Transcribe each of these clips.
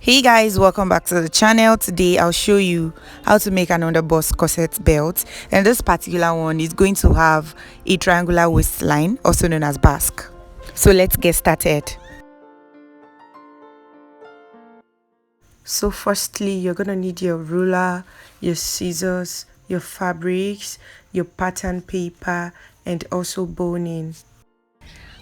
Hey guys, welcome back to the channel. Today I'll show you how to make an underbust corset belt, and this particular one is going to have a triangular waistline, also known as Basque. So let's get started. So firstly, you're gonna need your ruler, your scissors, your fabrics, your pattern paper, and also boning.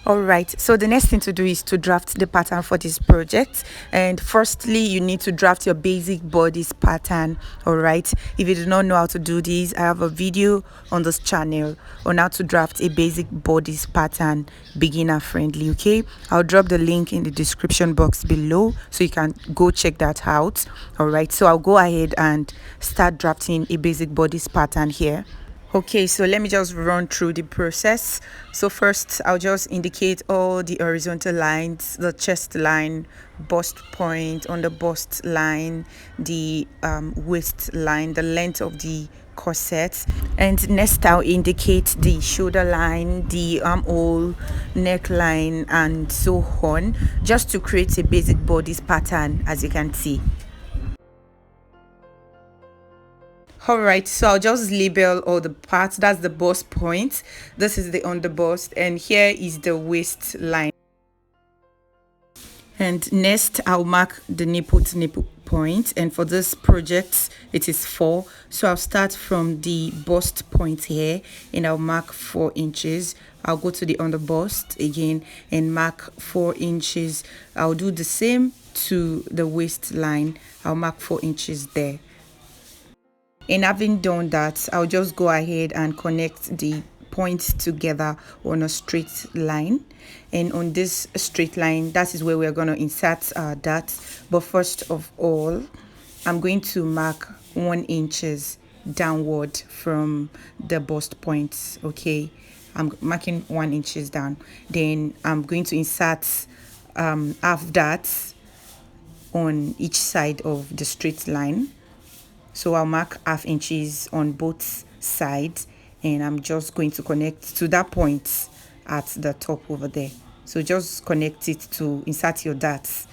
Alright, so the next thing to do is to draft the pattern for this project. And firstly, you need to draft your basic bodice pattern. Alright, if you do not know how to do this, I have a video on this channel on how to draft a basic bodice pattern, beginner friendly. Okay, I'll drop the link in the description box below so you can go check that out. Alright, so I'll go ahead and start drafting a basic bodice pattern here. Okay, so let me just run through the process. So first, I'll just indicate all the horizontal lines, the chest line, bust point, on the bust line, the waist line, the length of the corset. And next, I'll indicate the shoulder line, the armhole, neckline, and so on, just to create a basic bodice pattern, as you can see. Alright, so I'll just label all the parts. That's the bust point, this is the underbust, and here is the waistline. And next I'll mark the nipple to nipple point, and for this project it is 4. So I'll start from the bust point here and I'll mark 4 inches. I'll go to the underbust again and mark 4 inches. I'll do the same to the waistline. I'll mark 4 inches there. And having done that, I'll just go ahead and connect the points together on a straight line. And on this straight line, that is where we're going to insert our dots. But first of all, I'm going to mark 1 inches downward from the bust points. Okay, I'm marking 1 inches down. Then I'm going to insert half dots on each side of the straight line. So I'll mark ½ inches on both sides, and I'm just going to connect to that point at the top over there. So just connect it to insert your dots.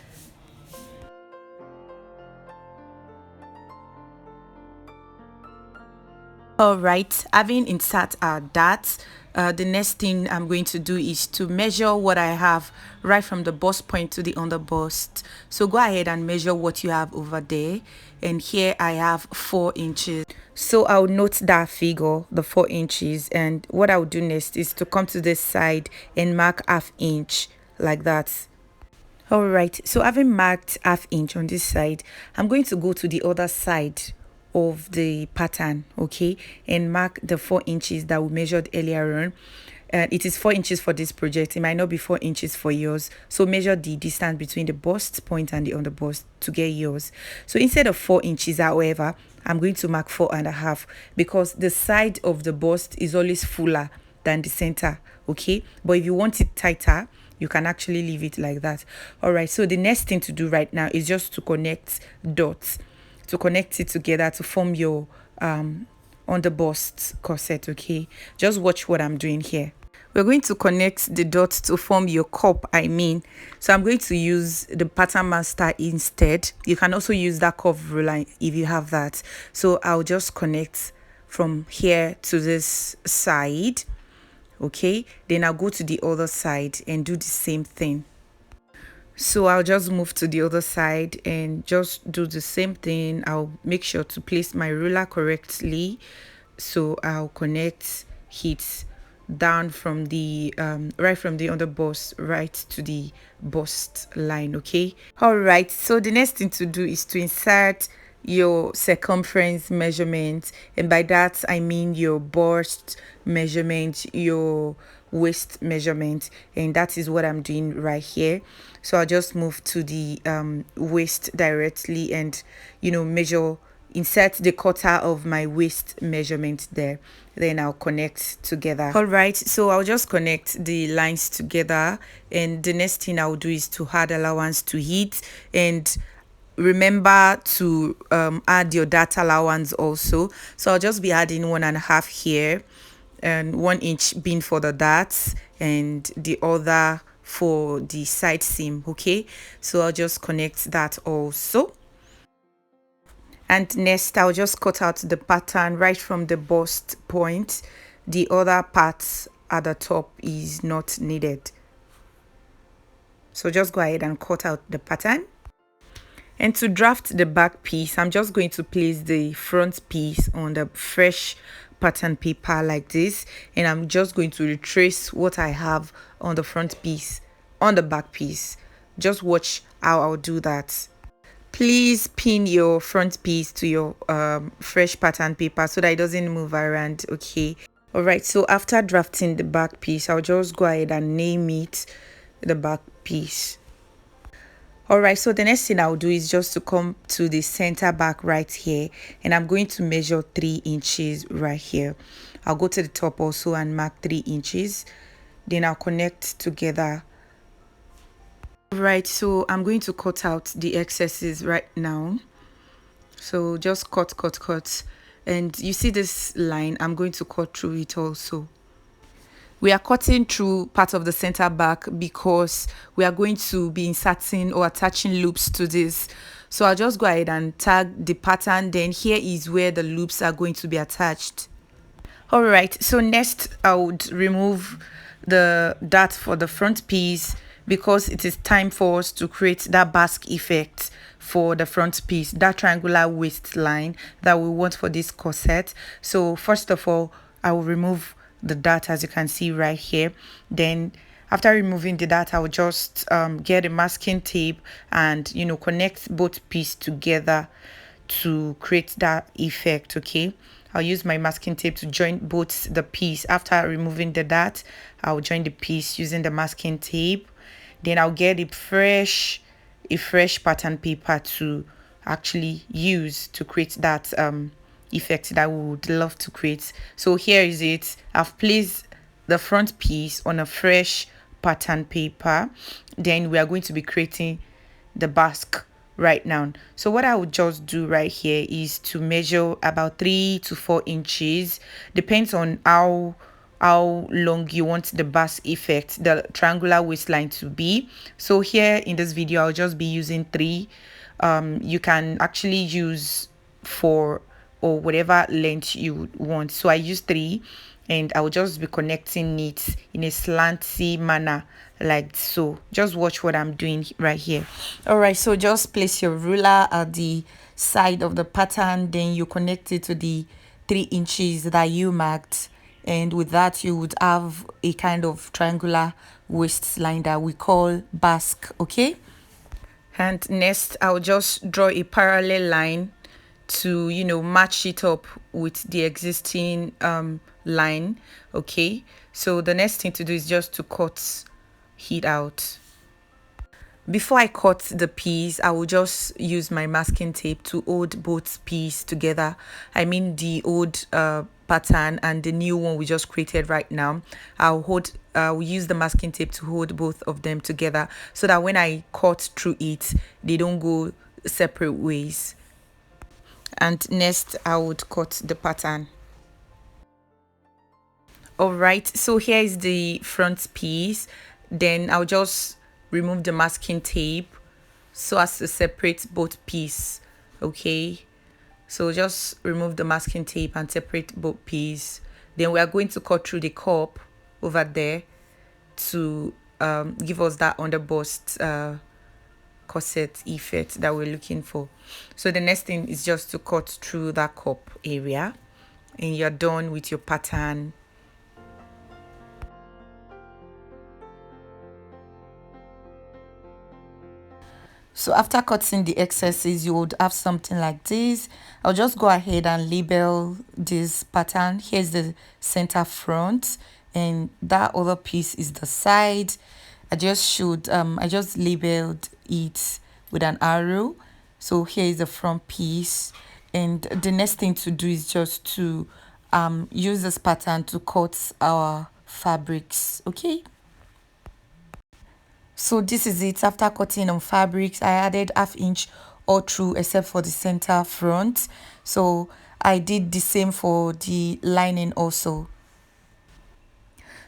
Alright, having insert our dots, the next thing I'm going to do is to measure what I have right from the bust point to the underbust. So go ahead and measure what you have over there, and here I have 4 inches. So I'll note that figure, the 4 inches, and what I'll do next is to come to this side and mark ½ inch like that. Alright, so having marked ½ inch on this side, I'm going to go to the other side of the pattern, okay, and mark the 4 inches that we measured earlier on. It is 4 inches for this project. It might not be 4 inches for yours, so measure the distance between the bust point and the underbust to get yours. So instead of 4 inches, however, I'm going to mark 4.5, because the side of the bust is always fuller than the center. Okay, but if you want it tighter, you can actually leave it like that. All right, so the next thing to do right now is just to connect dots, to connect it together to form your underbust corset. Okay, just watch what I'm doing here. We're going to connect the dots to form your cup, so I'm going to use the pattern master instead. You can also use that curve ruler if you have that. So I'll just connect from here to this side. Okay, then I'll go to the other side and do the same thing. So I'll just move to the other side and just do the same thing. I'll make sure to place my ruler correctly. So I'll connect it down from the right from the underbust right to the bust line. Okay, all right, so the next thing to do is to insert your circumference measurement, and by that I mean your bust measurement, your waist measurement, and that is what I'm doing right here. So I'll just move to the waist directly and measure, insert the quarter of my waist measurement there. Then I'll connect together. All right, so I'll just connect the lines together, and the next thing I'll do is to add allowance to it, and remember to add your data allowance also. So I'll just be adding 1.5 here, and 1 inch being for the darts and the other for the side seam. Okay, so I'll just connect that also. And next I'll just cut out the pattern right from the bust point. The other part at the top is not needed, so just go ahead and cut out the pattern. And to draft the back piece, I'm just going to place the front piece on the fresh pattern paper like this, and I'm just going to retrace what I have on the front piece on the back piece. Just watch how I'll do that. Please pin your front piece to your fresh pattern paper so that it doesn't move around. Okay, all right, so after drafting the back piece, I'll just go ahead and name it the back piece. All right, so the next thing I'll do is just to come to the center back right here, and I'm going to measure 3 inches right here. I'll go to the top also and mark 3 inches, then I'll connect together. Right, so I'm going to cut out the excesses right now. So just cut, and you see this line, I'm going to cut through it also. We are cutting through part of the center back because we are going to be inserting or attaching loops to this. So I'll just go ahead and tag the pattern, then here is where the loops are going to be attached. All right, so next I would remove the dart for the front piece because it is time for us to create that basque effect for the front piece, that triangular waistline that we want for this corset. So first of all, I will remove the dart, as you can see right here. Then after removing the dart, I will just get a masking tape and connect both pieces together to create that effect. Okay, I'll use my masking tape to join both the piece. After removing the dart, I'll join the piece using the masking tape. Then I'll get a fresh pattern paper to actually use to create that effect that we would love to create. So here is it. I've placed the front piece on a fresh pattern paper. Then we are going to be creating the basque right now. So what I would just do right here is to measure about 3 to 4 inches, depends on how long you want the basque effect, the triangular waistline, to be. So here in this video I'll just be using 3. You can actually use 4 or whatever length you would want. So I use 3, and I will just be connecting it in a slanty manner like so. Just watch what I'm doing right here. All right, so just place your ruler at the side of the pattern, then you connect it to the 3 inches that you marked, and with that you would have a kind of triangular waistline that we call basque. Okay, and next I'll just draw a parallel line to match it up with the existing line. Okay, so the next thing to do is just to cut it out. Before I cut the piece, I will just use my masking tape to hold both pieces together. I mean the old pattern and the new one we just created right now. I'll use the masking tape to hold both of them together so that when I cut through it, they don't go separate ways. And next I would cut the pattern. All right, so here is the front piece. Then I'll just remove the masking tape so as to separate both pieces. Okay, so just remove the masking tape and separate both pieces. Then we are going to cut through the cup over there to give us that underbust corset effect that we're looking for. So the next thing is just to cut through that cup area, and you're done with your pattern. So after cutting the excesses, you would have something like this. I'll just go ahead and label this pattern. Here's the center front, and that other piece is the side. I just labeled it with an arrow. So here is the front piece, and the next thing to do is just to use this pattern to cut our fabrics. Okay, so this is it. After cutting on fabrics, I added 1/2 inch all through except for the center front. So I did the same for the lining also.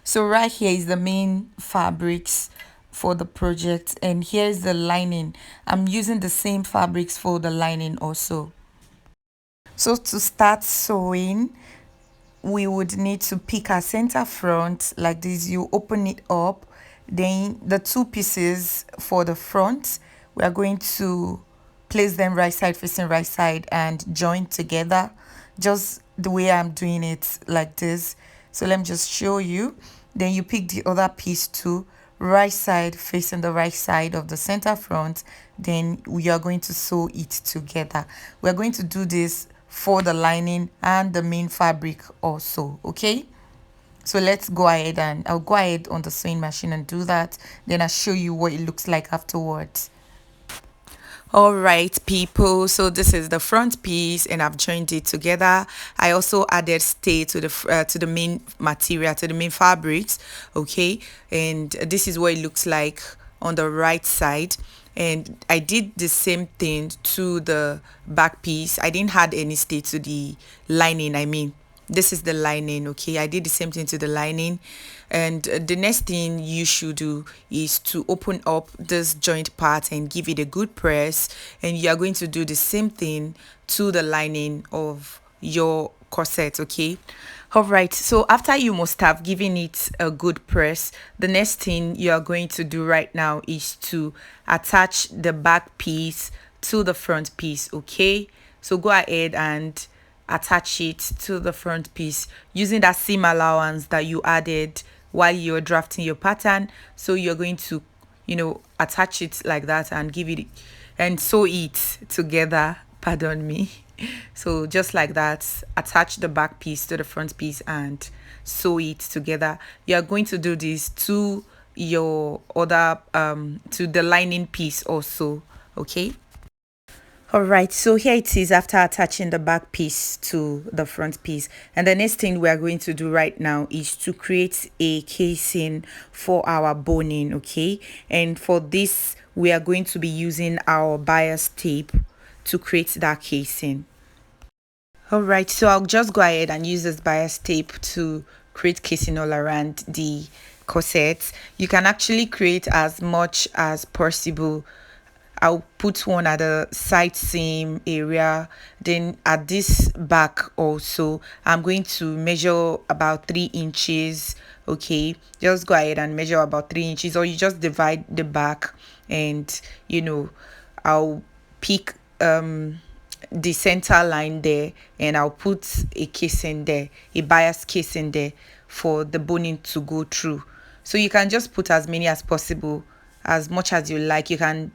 So right here is the main fabrics for the project. And here's the lining. I'm using the same fabrics for the lining also. So to start sewing, we would need to pick our center front like this. You open it up, then the two pieces for the front, we are going to place them right side facing right side and join together, just the way I'm doing it like this. So let me just show you. Then you pick the other piece too, right side facing the right side of the center front. Then we are going to sew it together. We are going to do this for the lining and the main fabric also. Okay, so let's go ahead, and I'll go ahead on the sewing machine and do that. Then I'll show you what it looks like afterwards. All right, people, so this is the front piece and I've joined it together. I also added stay to the main material, to the main fabrics. Okay, and this is what it looks like on the right side. And I did the same thing to the back piece. I didn't add any stay to the lining. I mean, this is the lining. Okay, I did the same thing to the lining. And the next thing you should do is to open up this joint part and give it a good press, and you are going to do the same thing to the lining of your corset. Okay, all right, so after you must have given it a good press, the next thing you are going to do right now is to attach the back piece to the front piece. Okay, so go ahead and attach it to the front piece using that seam allowance that you added while you're drafting your pattern. So you're going to, attach it like that and give it and sew it together, pardon me. So just like that, attach the back piece to the front piece and sew it together. You are going to do this to your other to the lining piece also. Okay, all right, so here it is after attaching the back piece to the front piece. And the next thing we are going to do right now is to create a casing for our boning. Okay, and for this we are going to be using our bias tape to create that casing. All right, so I'll just go ahead and use this bias tape to create casing all around the corset. You can actually create as much as possible. I'll put one at the side seam area, then at this back also I'm going to measure about 3 inches. Okay, just go ahead and measure about 3 inches, or you just divide the back, and I'll pick the center line there, and I'll put a casing there, a bias casing there for the boning to go through. So you can just put as many as possible, as much as you like. You can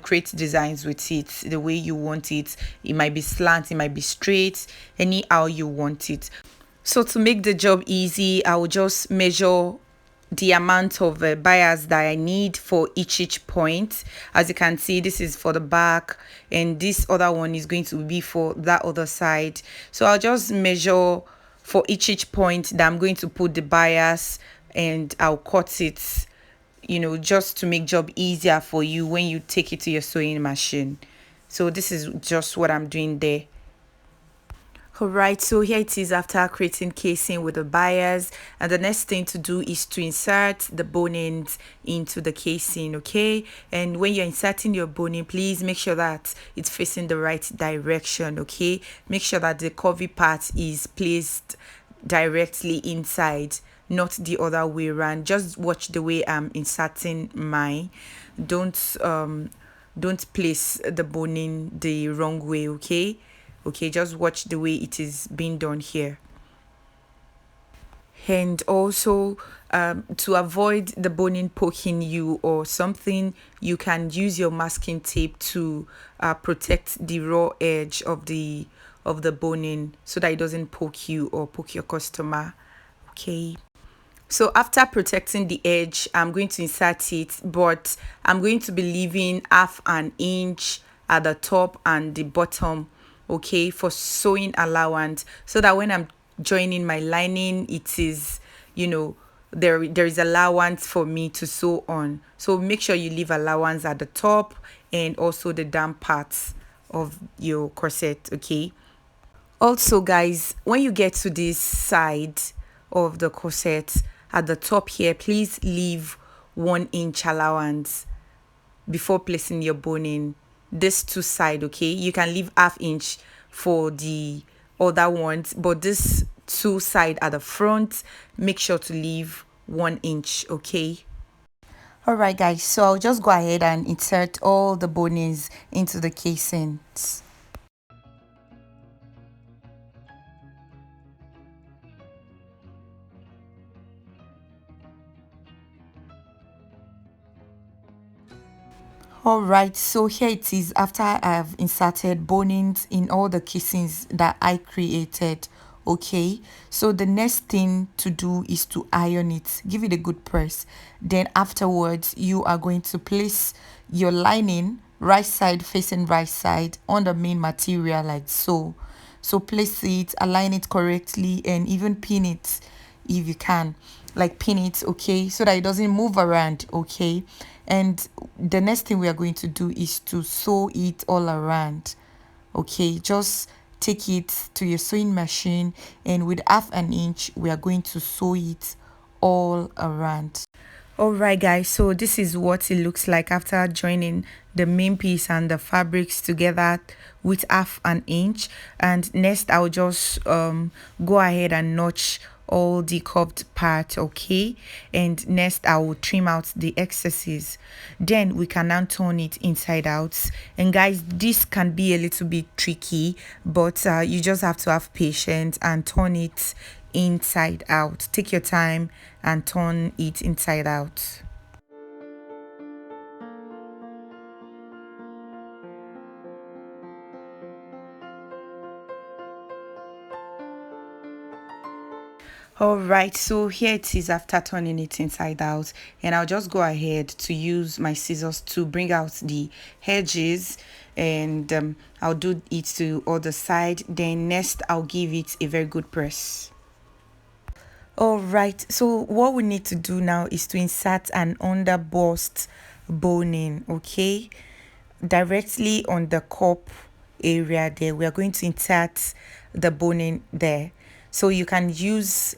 create designs with it the way you want it. It might be slant, it might be straight, anyhow you want it. So to make the job easy, I will just measure the amount of bias that I need for each point. As you can see, this is for the back, and this other one is going to be for that other side. So I'll just measure for each point that I'm going to put the bias, and I'll cut it, just to make job easier for you when you take it to your sewing machine. So this is just what I'm doing there. All right, so here it is after creating casing with the bias, and the next thing to do is to insert the bonings into the casing. Okay, and when you're inserting your boning, please make sure that it's facing the right direction. Okay, make sure that the curvy part is placed directly inside, not the other way around. Just watch the way I'm inserting mine. Don't place the boning the wrong way. Okay, just watch the way it is being done here. And also, to avoid the boning poking you or something, you can use your masking tape to protect the raw edge of the boning, so that it doesn't poke you or poke your customer. Okay, so after protecting the edge, I'm going to insert it, but I'm going to be leaving half an inch at the top and the bottom, okay, for sewing allowance, so that when I'm joining my lining, it is, there is allowance for me to sew on. So make sure you leave allowance at the top and also the down parts of your corset. Okay, also guys, when you get to this side of the corset at the top here, please leave 1 inch allowance before placing your boning. This two side, okay, you can leave ½ inch for the other ones, but this two side at the front, make sure to leave 1 inch, okay. All right guys, so I'll just go ahead and insert all the bonings into the casings. All right, so here it is after I've inserted bonings in all the casings that I created. Okay, so the next thing to do is to iron it. Give it a good press. Then afterwards, you are going to place your lining right side facing right side on the main material like so. So place it, align it correctly, and even pin it if you can, like pin it, okay, so that it doesn't move around, okay. And the next thing we are going to do is to sew it all around, okay. Just take it to your sewing machine, and with ½ inch we are going to sew it all around. All right guys, so this is what it looks like after joining the main piece and the fabrics together with ½ inch. And next I'll just go ahead and notch all the curved part, okay. And next I will trim out the excesses, then we can now turn it inside out. And guys, this can be a little bit tricky, but you just have to have patience and turn it inside out. Take your time and turn it inside out. All right, so here it is after turning it inside out, and I'll just go ahead to use my scissors to bring out the edges, and I'll do it to other side. Then next I'll give it a very good press. All right, so what we need to do now is to insert an underbust boning, okay, directly on the cup area there. We are going to insert the boning there. So you can use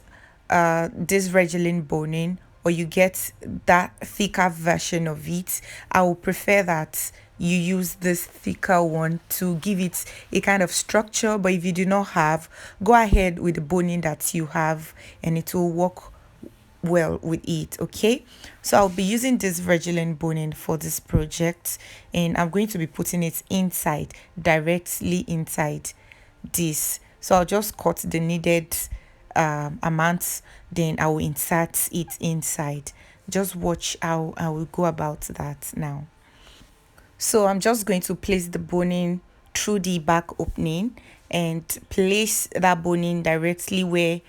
this regular boning, or you get that thicker version of it. I will prefer that you use this thicker one to give it a kind of structure, but if you do not have, go ahead with the boning that you have and it will work well with it, okay. So I'll be using this Virgilin boning for this project, and I'm going to be putting it inside, directly inside this. So I'll just cut the needed amounts, then I will insert it inside. Just watch how I will go about that now. So I'm just going to place the boning through the back opening and place that boning directly where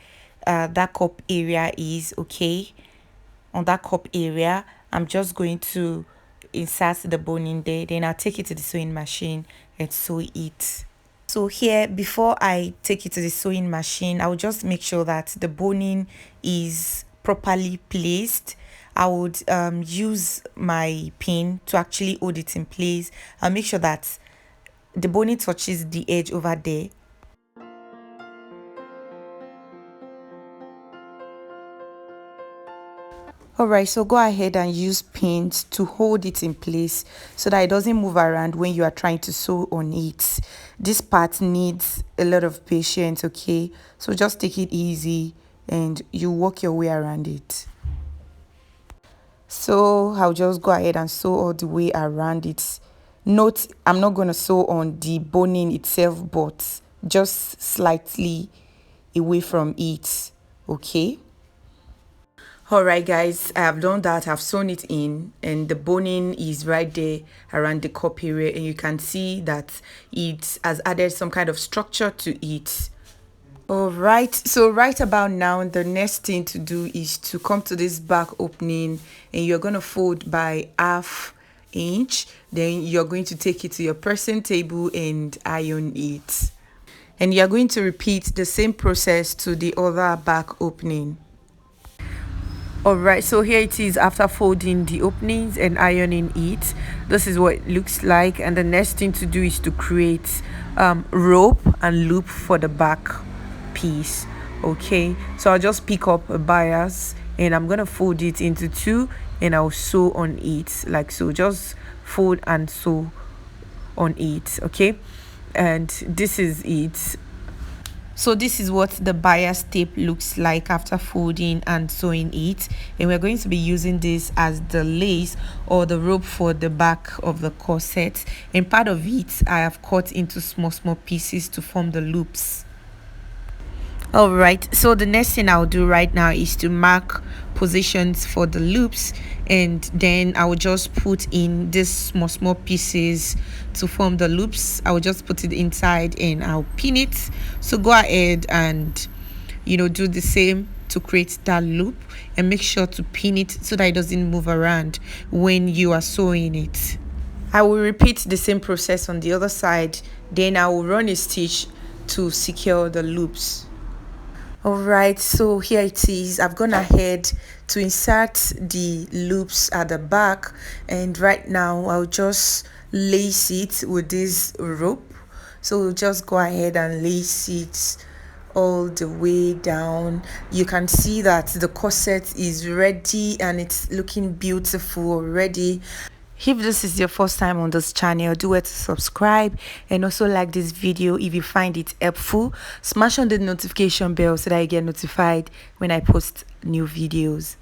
that cup area is, okay. On that cup area, I'm just going to insert the boning there, then I'll take it to the sewing machine and sew it. So here, before I take it to the sewing machine, I will just make sure that the boning is properly placed. I would use my pin to actually hold it in place. I'll make sure that the boning touches the edge over there. Alright, so go ahead and use pins to hold it in place so that it doesn't move around when you are trying to sew on it. This part needs a lot of patience, okay? So just take it easy and you work your way around it. So I'll just go ahead and sew all the way around it. Note, I'm not going to sew on the boning itself, but just slightly away from it, okay? Alright guys, I have done that. I've sewn it in and the boning is right there around the cup area, and you can see that it has added some kind of structure to it. Alright, so right about now, the next thing to do is to come to this back opening, and you're going to fold by ½ inch. Then you're going to take it to your pressing table and iron it. And you're going to repeat the same process to the other back opening. Alright, so here it is after folding the openings and ironing it. This is what it looks like, and the next thing to do is to create rope and loop for the back piece, okay. So I'll just pick up a bias and I'm gonna fold it into two and I'll sew on it like so. Just fold and sew on it, okay? And this is it. So this is what the bias tape looks like after folding and sewing it, and we're going to be using this as the lace or the rope for the back of the corset, and part of it I have cut into small pieces to form the loops. All right, so the next thing I'll do right now is to mark positions for the loops, and then I will just put in these small pieces to form the loops. I will just put it inside and I'll pin it. So go ahead and do the same to create that loop, and make sure to pin it so that it doesn't move around when you are sewing it. I will repeat the same process on the other side, then I will run a stitch to secure the loops. All right, so here it is. I've gone ahead to insert the loops at the back, and right now I'll just lace it with this rope. So just go ahead and lace it all the way down. You can see that the corset is ready and it's looking beautiful already. If this is your first time on this channel, do it to subscribe and also like this video if you find it helpful. Smash on the notification bell so that you get notified when I post new videos.